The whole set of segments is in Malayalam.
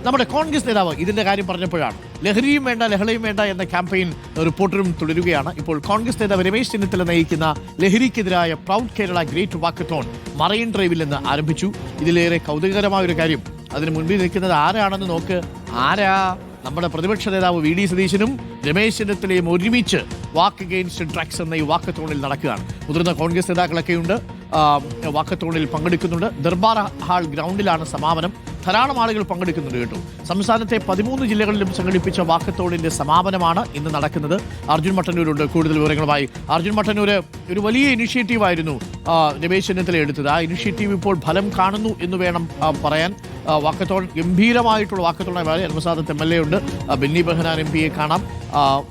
നമ്മുടെ കോൺഗ്രസ് നേതാവ് ഇതിന്റെ കാര്യം പറഞ്ഞപ്പോഴാണ് ലഹരിയും വേണ്ട ലഹളയും വേണ്ട എന്ന ക്യാമ്പയിൻ റിപ്പോർട്ടറും തുടരുകയാണ്. ഇപ്പോൾ കോൺഗ്രസ് നേതാവ് രമേശ് ചെന്നിത്തല നയിക്കുന്ന ലഹരിക്കെതിരായ proud Kerala great walkathon Marine ഡ്രൈവിൽ നിന്ന് ആരംഭിച്ചു. ഇതിലേറെ കൗതുകകരമായ ഒരു കാര്യം, അതിന് മുൻപിൽ നിൽക്കുന്നത് ആരാണെന്ന് നോക്ക്. ആരാ? നമ്മുടെ പ്രതിപക്ഷ നേതാവ് വി ഡി സതീശനും രമേശ് ചെന്നിത്തലയും ഒരുമിച്ച് വാക്ക് അഗെയിൻസ്റ്റ് ഡ്രഗ്സ് എന്ന ഈ വാക്കത്തോണിൽ നടക്കുകയാണ്. മുതിർന്ന കോൺഗ്രസ് നേതാക്കളൊക്കെയുണ്ട്, വാക്കത്തോണിൽ പങ്കെടുക്കുന്നുണ്ട്. ദർബാർ ഹാൾ ഗ്രൗണ്ടിലാണ് സമാപനം. ധാരാളം ആളുകൾ പങ്കെടുക്കുന്നുണ്ട് കേട്ടോ. സംസ്ഥാനത്തെ 13 ജില്ലകളിലും സംഘടിപ്പിച്ച വാക്കത്തോണിന്റെ സമാപനമാണ് ഇന്ന് നടക്കുന്നത്. അർജുൻ മട്ടന്നൂരുണ്ട് കൂടുതൽ വിവരങ്ങളുമായി. അർജുൻ മട്ടന്നൂര്, ഒരു വലിയ ഇനിഷ്യേറ്റീവായിരുന്നു രമേശ് ചെന്നിത്തല എടുത്തത്. ആ ഇനിഷ്യേറ്റീവ് ഇപ്പോൾ ഫലം കാണുന്നു എന്ന് വേണം പറയാൻ. വാക്കത്തോൺ ഗംഭീരമായിട്ടുള്ള വാക്കത്തോണായി എറണാകുളത്ത് MLA ഉണ്ട്, ബെന്നി ബെഹനാൻ MP യെ കാണാം.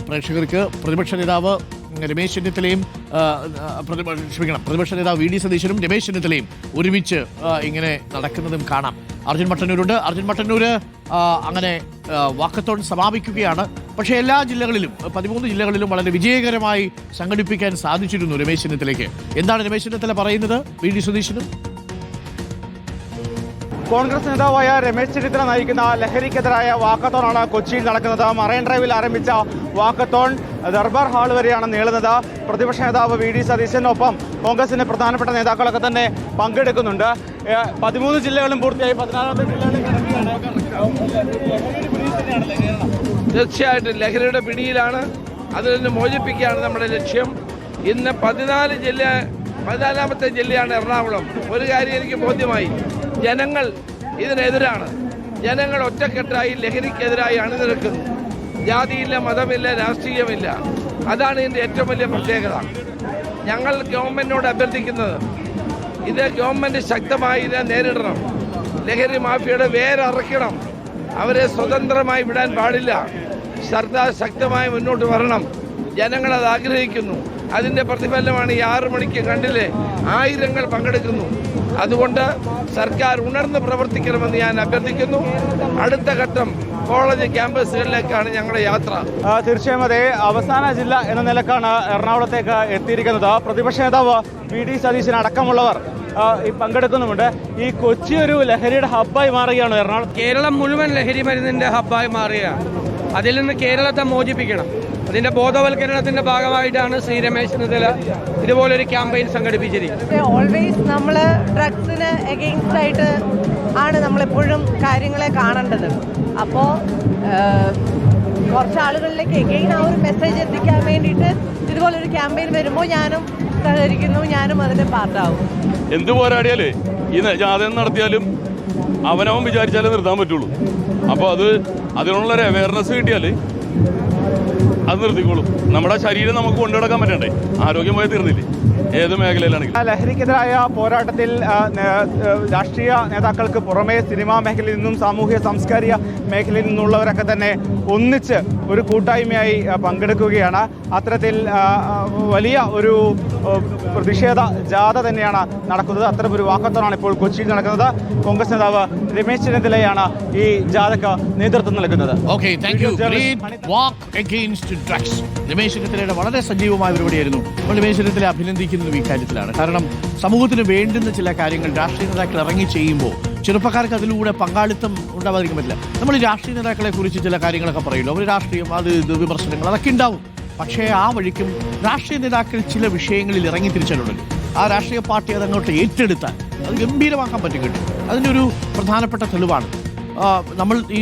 പ്രേക്ഷകർക്ക് പ്രതിപക്ഷ നേതാവ് രമേശ് ചെന്നിത്തലയും പ്രതിപക്ഷ നേതാവ് വി ഡി സതീശനും രമേശ് ചെന്നിത്തലയും ഒരുമിച്ച് ഇങ്ങനെ നടക്കുന്നതും കാണാം. അർജുൻ മട്ടന്നൂരുണ്ട്. അർജുൻ മട്ടന്നൂര്, അങ്ങനെ വാക്കത്തോൺ സമാപിക്കുകയാണ്. പക്ഷേ എല്ലാ ജില്ലകളിലും 13 ജില്ലകളിലും വളരെ വിജയകരമായി സംഘടിപ്പിക്കാൻ സാധിച്ചിരുന്നു രമേശ് ചെന്നിത്തലയ്ക്ക്. എന്താണ് രമേശ് ചെന്നിത്തല പറയുന്നത് വി ഡി സതീശനും? കോൺഗ്രസ് നേതാവായ രമേശ് ചെന്നിത്തല നയിക്കുന്ന ലഹരിക്കെതിരായ വാക്കത്തോണാണ് കൊച്ചിയിൽ നടക്കുന്നത്. മറൈൻ ഡ്രൈവിൽ ആരംഭിച്ച വാക്കത്തോൺ ദർബാർ ഹാൾ വരെയാണ് നീളുന്നത്. പ്രതിപക്ഷ നേതാവ് വി ഡി സതീശനൊപ്പം കോൺഗ്രസിന്റെ പ്രധാനപ്പെട്ട നേതാക്കളൊക്കെ തന്നെ പങ്കെടുക്കുന്നുണ്ട്. 13 ജില്ലകളും പൂർത്തിയായി 14ാമത്തെ ജില്ലകളിൽ കിടക്കുകയാണ്. തീർച്ചയായിട്ടും ലഹരിയുടെ പിടിയിലാണ്, അതിൽ നിന്ന് മോചിപ്പിക്കുകയാണ് നമ്മുടെ ലക്ഷ്യം. ഇന്ന് 14ാമത്തെ ജില്ലയാണ് എറണാകുളം. ഒരു കാര്യം എനിക്ക് ബോധ്യമായി, ജനങ്ങൾ ഇതിനെതിരാണ്. ജനങ്ങൾ ഒറ്റക്കെട്ടായി ലഹരിക്കെതിരായി അണിനിരക്കുന്നു. ജാതിയില്ല, മതമില്ല, രാഷ്ട്രീയമില്ല. അതാണ് ഇതിൻ്റെ ഏറ്റവും വലിയ പ്രത്യേകത. ഞങ്ങൾ ഗവൺമെൻറ്റിനോട് അഭ്യർത്ഥിക്കുന്നത്, ഇത് ഗവൺമെൻറ് ശക്തമായി ഇതിനെ നേരിടണം. ലഹരി മാഫിയയുടെ വേരറക്കണം. അവരെ സ്വതന്ത്രമായി വിടാൻ പാടില്ല. സർക്കാർ ശക്തമായി മുന്നോട്ട് വരണം. ജനങ്ങളത് ആഗ്രഹിക്കുന്നു. അതിൻ്റെ പ്രതിഫലനമാണ് ഈ 6 മണിക്ക് കണ്ടില്ലേ, ആയിരങ്ങൾ പങ്കെടുക്കുന്നു. അതുകൊണ്ട് സർക്കാർ ഉണർന്ന് പ്രവർത്തിക്കണമെന്ന് ഞാൻ അഭ്യർത്ഥിക്കുന്നു. അടുത്ത ഘട്ടം കോളേജ് ക്യാമ്പസുകളിലേക്കാണ് ഞങ്ങളുടെ യാത്ര. തീർച്ചയായും അതെ, അവസാന ജില്ല എന്ന നിലക്കാണ് എറണാകുളത്തേക്ക് എത്തിയിരിക്കുന്നത്. പ്രതിപക്ഷ നേതാവ് വി ഡി സതീശൻ അടക്കമുള്ളവർ പങ്കെടുക്കുന്നുമുണ്ട്. ഈ കൊച്ചി ഒരു ലഹരിയുടെ ഹബ്ബായി മാറുകയാണ്. എറണാകുളം, കേരളം മുഴുവൻ ലഹരി മരുന്നിന്റെ ഹബ്ബായി മാറുകയാണ്. അതിൽ നിന്ന് കേരളത്തെ മോചിപ്പിക്കണം. അതിന്റെ ബോധവൽക്കരണത്തിന്റെ ഭാഗമായിട്ടാണ് ശ്രീ രമേശ് ചെന്നിത്തല ഇതുപോലൊരു ക്യാമ്പയിൻ സംഘടിപ്പിച്ചിരിക്കുന്നത്. ഓൾവേസ് നമ്മൾ ഡ്രഗ്സിന് എഗെയിൻസ്റ്റ് ആയിട്ട് ആണ് നമ്മളെപ്പോഴും കാര്യങ്ങളെ കാണേണ്ടത്. അപ്പോൾ കുറച്ച് ആളുകളിലേക്ക് എഗെയിൻ ആ ഒരു മെസ്സേജ് എത്തിക്കാൻ വേണ്ടിയിട്ട് ഇതുപോലൊരു ക്യാമ്പയിൻ വരുമ്പോൾ ഞാനും സഹകരിക്കുന്നു, ഞാനും അതിന്റെ പാർട്ടാവും. എന്ത് പോരാടിയാലേ ഈ ജാഥകം നടത്തിയാലും അവനവൻ വിചാരിച്ചാലേ നിർത്താൻ പറ്റുള്ളൂ. അപ്പോൾ അതിനുള്ളൊരു അവയർനെസ് കിട്ടിയാൽ അത് നിർത്തിക്കോളും. നമ്മുടെ ശരീരം നമുക്ക് കൊണ്ടുനടക്കാൻ പറ്റണ്ടേ? ആരോഗ്യമായി തീർന്നില്ലേ ഏത് മേഖലയിലാണെങ്കിലും. ലഹരിക്കെതിരായ പോരാട്ടത്തിൽ രാഷ്ട്രീയ നേതാക്കൾക്ക് പുറമെ സിനിമാ മേഖലയിൽ നിന്നും സാമൂഹ്യ സാംസ്കാരിക മേഖലയിൽ നിന്നുള്ളവരൊക്കെ തന്നെ ഒന്നിച്ച് ഒരു കൂട്ടായ്മയായി പങ്കെടുക്കുകയാണ്. അത്തരത്തിൽ വലിയ ഒരു പ്രതിഷേധ ജാഥ തന്നെയാണ് നടക്കുന്നത്. അത്തരമൊരു വാക്കത്തോണാണ് ഇപ്പോൾ കൊച്ചിയിൽ നടക്കുന്നത്. കോൺഗ്രസ് നേതാവ് രമേശ് ചെന്നിത്തലയാണ് ഈ ജാഥയ്ക്ക് നേതൃത്വം നൽകുന്നത്. രമേശ് ചെന്നിത്തലയുടെ വളരെ സജീവമായ പരിപാടിയായിരുന്നു. രമേശ് ചെന്നിത്തല അഭിനന്ദിക്കുന്നത് ഈ കാര്യത്തിലാണ്. കാരണം സമൂഹത്തിന് വേണ്ടുന്ന ചില കാര്യങ്ങൾ രാഷ്ട്രീയ നേതാക്കൾ ഇറങ്ങി ചെയ്യുമ്പോൾ ചെറുപ്പക്കാർക്ക് അതിലൂടെ പങ്കാളിത്തം ഉണ്ടാവാതിരിക്കാൻ പറ്റില്ല. നമ്മൾ ഈ രാഷ്ട്രീയ നേതാക്കളെ കുറിച്ച് ചില കാര്യങ്ങളൊക്കെ പറയുമല്ലോ, അവർ രാഷ്ട്രീയം, അത് വിമർശനങ്ങൾ അതൊക്കെ ഉണ്ടാവും. പക്ഷേ ആ വഴിക്കും രാഷ്ട്രീയ നേതാക്കൾ ചില വിഷയങ്ങളിൽ ഇറങ്ങി തിരിച്ചാലുണ്ടല്ലോ, ആ രാഷ്ട്രീയ പാർട്ടി അതങ്ങോട്ട് ഏറ്റെടുത്താൽ അത് ഗംഭീരമാക്കാൻ പറ്റും കേട്ടോ. അതിനൊരു പ്രധാനപ്പെട്ട തെളിവാണ്. നമ്മൾ ഈ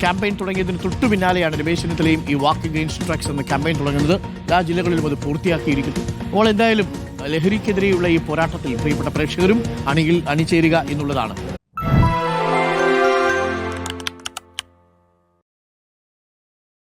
ക്യാമ്പയിൻ തുടങ്ങിയതിന് തൊട്ടു പിന്നാലെയാണ് രമേശ് ചെന്നിത്തലയും ഈ വാക്ക് അഗെയിൻസ്റ്റ് ഡ്രഗ്സ് എന്ന ക്യാമ്പയിൻ തുടങ്ങുന്നത്. എല്ലാ ജില്ലകളിലും അത് പൂർത്തിയാക്കിയിരിക്കുന്നു. അപ്പോൾ എന്തായാലും ലഹരിക്കെതിരെയുള്ള ഈ പോരാട്ടത്തിൽ പ്രിയപ്പെട്ട പ്രേക്ഷകരും അണിചേരുക എന്നുള്ളതാണ്